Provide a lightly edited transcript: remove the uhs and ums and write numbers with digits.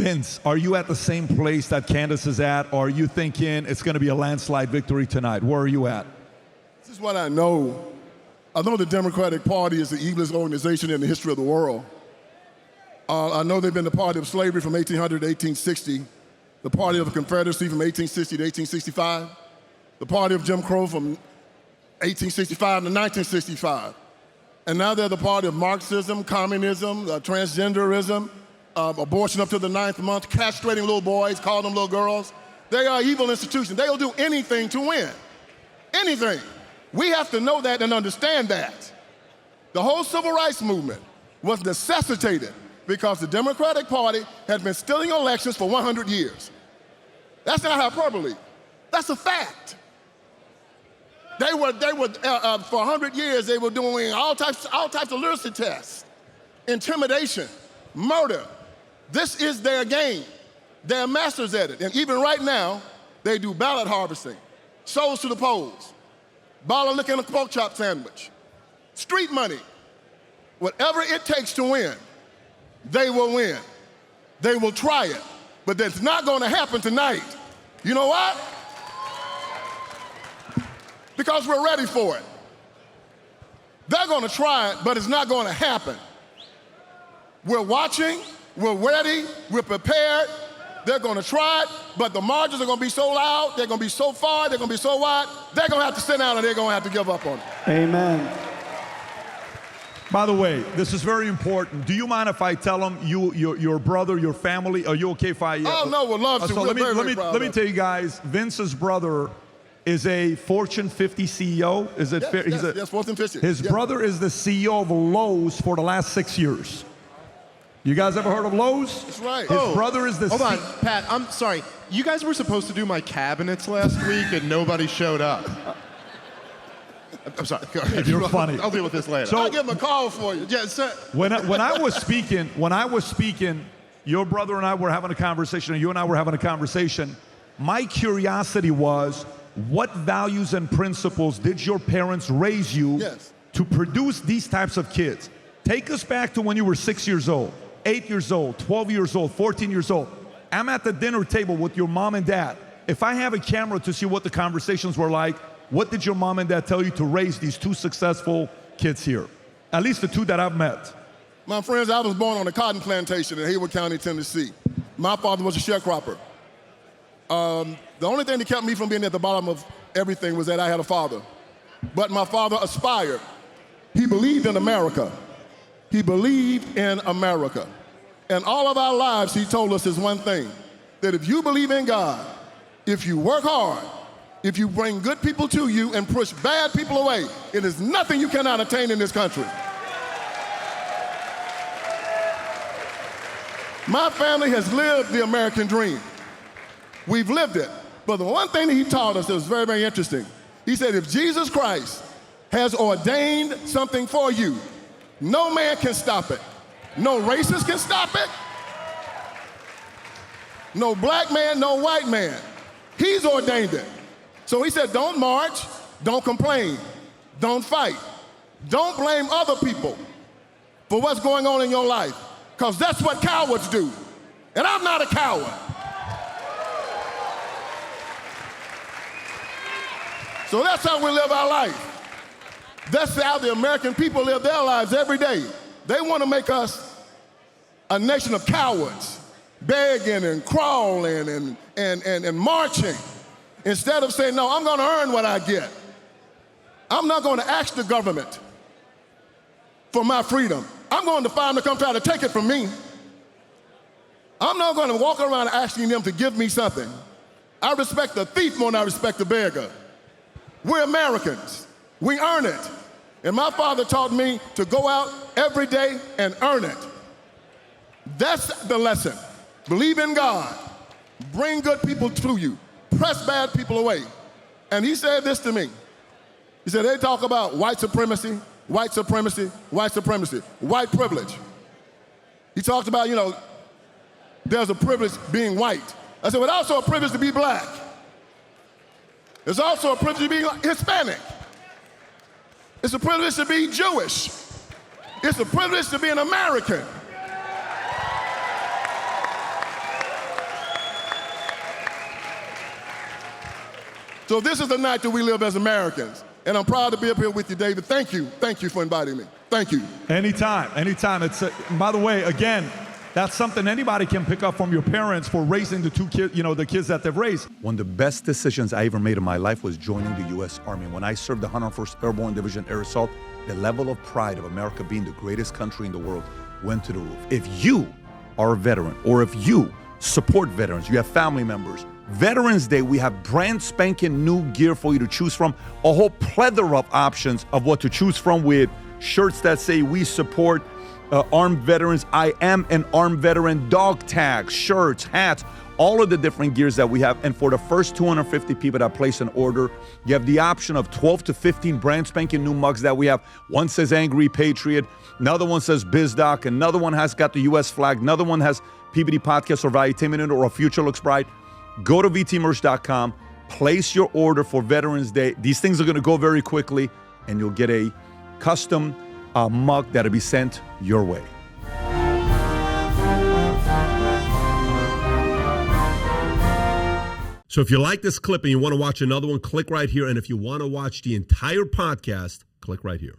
Vince, are you at the same place that Candace is at, or are you thinking it's going to be a landslide victory tonight? Where are you at? This is what I know. I know the Democratic Party is the evilest organization in the history of the world. I know they've been the party of slavery from 1800 to 1860, the party of the Confederacy from 1860 to 1865, the party of Jim Crow from 1865 to 1965. And now they're the party of Marxism, communism, transgenderism, abortion up to the 9th month, castrating little boys, calling them little girls. They are evil institutions. They'll do anything to win. Anything. We have to know that and understand that. The whole civil rights movement was necessitated because the Democratic Party had been stealing elections for 100 years. That's not hyperbole. That's a fact. They were for 100 years, they were doing all types of literacy tests, intimidation, murder. This is their game. They're masters at it. And even right now, they do ballot harvesting, souls to the polls, bottle of liquor and a pork chop sandwich, street money. Whatever it takes to win, they will win. They will try it, but that's not going to happen tonight. You know what? Because we're ready for it. They're going to try it, but it's not going to happen. We're watching, we're ready, we're prepared. They're going to try it, but the margins are going to be so loud, they're going to be so far, they're going to be so wide, they're going to have to sit down and they're going to have to give up on it. Amen. By the way, this is very important. Do you mind if I tell them your brother, your family? Are you okay if I? Oh no, we'd love to. So let me tell you guys, Vince's brother is a Fortune 50 CEO. Is it fair? Yes, Fortune 50. His brother is the CEO of Lowe's for the last 6 years. You guys ever heard of Lowe's? That's right. His brother is the Hold on, Pat, I'm sorry. You guys were supposed to do my cabinets last week and nobody showed up. I'm sorry. Go ahead. You're funny. I'll deal with this later. So, I'll give him a call for you. Yeah, sir. When I was speaking, your brother and I were having a conversation, or you and I were having a conversation. My curiosity was, what values and principles did your parents raise you to produce these types of kids? Take us back to when you were 6 years old, 8 years old, 12 years old, 14 years old. I'm at the dinner table with your mom and dad. If I have a camera to see what the conversations were like, what did your mom and dad tell you to raise these two successful kids here? At least the two that I've met. My friends, I was born on a cotton plantation in Hayward County, Tennessee. My father was a sharecropper. The only thing that kept me from being at the bottom of everything was that I had a father. But my father aspired. He believed in America. He believed in America. And all of our lives, he told us this one thing, that if you believe in God, if you work hard, if you bring good people to you and push bad people away, it is nothing you cannot attain in this country. My family has lived the American dream. We've lived it. But the one thing that he taught us that was very, very interesting, he said, if Jesus Christ has ordained something for you, no man can stop it. No racist can stop it. No black man, no white man. He's ordained it. So he said, don't march, don't complain, don't fight. Don't blame other people for what's going on in your life, because that's what cowards do. And I'm not a coward. So that's how we live our life. That's how the American people live their lives every day. They want to make us a nation of cowards, begging and crawling and marching, instead of saying, no, I'm going to earn what I get. I'm not going to ask the government for my freedom. I'm going to find them to come try to take it from me. I'm not going to walk around asking them to give me something. I respect the thief more than I respect the beggar. We're Americans. We earn it. And my father taught me to go out every day and earn it. That's the lesson. Believe in God. Bring good people to you. Press bad people away. And he said this to me. He said, they talk about white supremacy, white supremacy, white supremacy, white privilege. He talked about, there's a privilege being white. I said, well, also a privilege to be black. There's also a privilege to be Hispanic. It's a privilege to be Jewish. It's a privilege to be an American. So this is the night that we live as Americans. And I'm proud to be up here with you, David. Thank you. Thank you for inviting me. Thank you. Anytime. It's by the way, again, that's something anybody can pick up from your parents for raising the two kids, the kids that they've raised. One of the best decisions I ever made in my life was joining the U.S. Army. When I served the 101st Airborne Division Air Assault, the level of pride of America being the greatest country in the world went to the roof. If you are a veteran, or if you support veterans, you have family members, Veterans Day, we have brand spanking new gear for you to choose from, a whole plethora of options of what to choose from, with shirts that say we support armed veterans, I am an armed veteran, dog tags, shirts, hats, all of the different gears that we have. And for the first 250 people that place an order, you have the option of 12 to 15 brand spanking new mugs that we have. One says Angry Patriot, another one says BizDoc, another one has got the US flag, another one has PBD Podcast or Valuetainment or A Future Looks Bright. Go to vtmerch.com, place your order for Veterans Day. These things are going to go very quickly, and you'll get a custom mug that'll be sent your way. So if you like this clip and you want to watch another one, click right here. And if you want to watch the entire podcast, click right here.